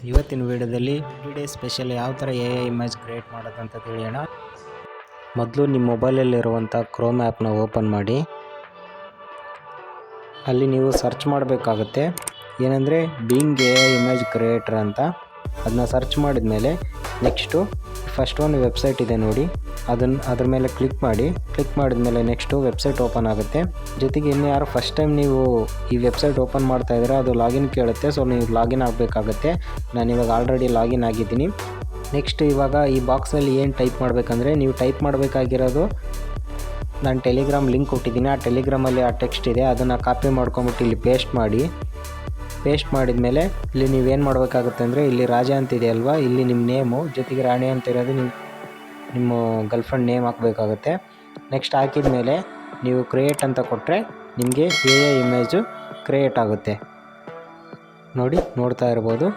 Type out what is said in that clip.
ಇವತ್ತಿನ ವಿಡಿಯೋದಲ್ಲಿ today special ಯಾವ ಥರ AI ಇಮೇಜ್ ಕ್ರಿಯೇಟ್ ಮಾಡೋದಂತ ತಿಳಿಯೋಣ. ಮೊದಲು ನಿಮ್ಮ ಮೊಬೈಲಲ್ಲಿರುವಂಥ ಕ್ರೋಮ್ ಆ್ಯಪ್ನ ಓಪನ್ ಮಾಡಿ. ಅಲ್ಲಿ ನೀವು ಸರ್ಚ್ ಮಾಡಬೇಕಾಗುತ್ತೆ ಏನಂದರೆ ಬಿಂಗ್ AI ಇಮೇಜ್ ಕ್ರಿಯೇಟರ್ ಅಂತ. ಅದನ್ನ ಸರ್ಚ್ ಮಾಡಿದ ಮೇಲೆ ನೆಕ್ಸ್ಟು ಫಸ್ಟ್ ಒಂದು ವೆಬ್ಸೈಟ್ ಇದೆ ನೋಡಿ, ಅದ್ರ ಮೇಲೆ ಕ್ಲಿಕ್ ಮಾಡಿ. ಕ್ಲಿಕ್ ಮಾಡಿದ ಮೇಲೆ ನೆಕ್ಸ್ಟು ವೆಬ್ಸೈಟ್ ಓಪನ್ ಆಗುತ್ತೆ. ಜೊತೆಗೆ ಇನ್ನು ಯಾರು ಫಸ್ಟ್ ಟೈಮ್ ನೀವು ಈ ವೆಬ್ಸೈಟ್ ಓಪನ್ ಮಾಡ್ತಾ ಇದ್ದೀರಾ ಅದು ಲಾಗಿನ್ ಕೇಳುತ್ತೆ. ಸೊ ನೀವು ಲಾಗಿನ್ ಆಗಬೇಕಾಗತ್ತೆ. ನಾನಿವಾಗ ಆಲ್ರೆಡಿ ಲಾಗಿನ್ ಆಗಿದ್ದೀನಿ. ನೆಕ್ಸ್ಟ್ ಇವಾಗ ಈ ಬಾಕ್ಸಲ್ಲಿ ಏನು ಟೈಪ್ ಮಾಡಬೇಕಂದ್ರೆ, ನೀವು ಟೈಪ್ ಮಾಡಬೇಕಾಗಿರೋದು, ನಾನು ಟೆಲಿಗ್ರಾಮ್ ಲಿಂಕ್ ಕೊಟ್ಟಿದ್ದೀನಿ. ಆ ಟೆಲಿಗ್ರಾಮಲ್ಲಿ ಆ ಟೆಕ್ಸ್ಟ್ ಇದೆ, ಅದನ್ನು ಕಾಪಿ ಮಾಡ್ಕೊಂಬಿಟ್ಟು ಇಲ್ಲಿ ಪೇಸ್ಟ್ ಮಾಡಿ. ಪೇಸ್ಟ್ ಮಾಡಿದ ಮೇಲೆ ಇಲ್ಲಿ ನೀವೇನು ಮಾಡಬೇಕಾಗುತ್ತೆ ಅಂದರೆ, ಇಲ್ಲಿ ರಾಜ ಅಂತಿದೆ ಅಲ್ವಾ, ಇಲ್ಲಿ ನಿಮ್ಮ ನೇಮು ಜೊತೆಗೆ ರಾಣಿ ಅಂತ ಇರೋದು ನಿಮ್ಮ ಗರ್ಲ್ಫ್ರೆಂಡ್ ನೇಮ್ ಹಾಕಬೇಕಾಗುತ್ತೆ. ನೆಕ್ಸ್ಟ್ ಹಾಕಿದ ಮೇಲೆ ನೀವು ಕ್ರಿಯೇಟ್ ಅಂತ ಕೊಟ್ಟರೆ ನಿಮಗೆ AI ಇಮೇಜು ಕ್ರಿಯೇಟ್ ಆಗುತ್ತೆ. ನೋಡ್ತಾ ಇರ್ಬೋದು.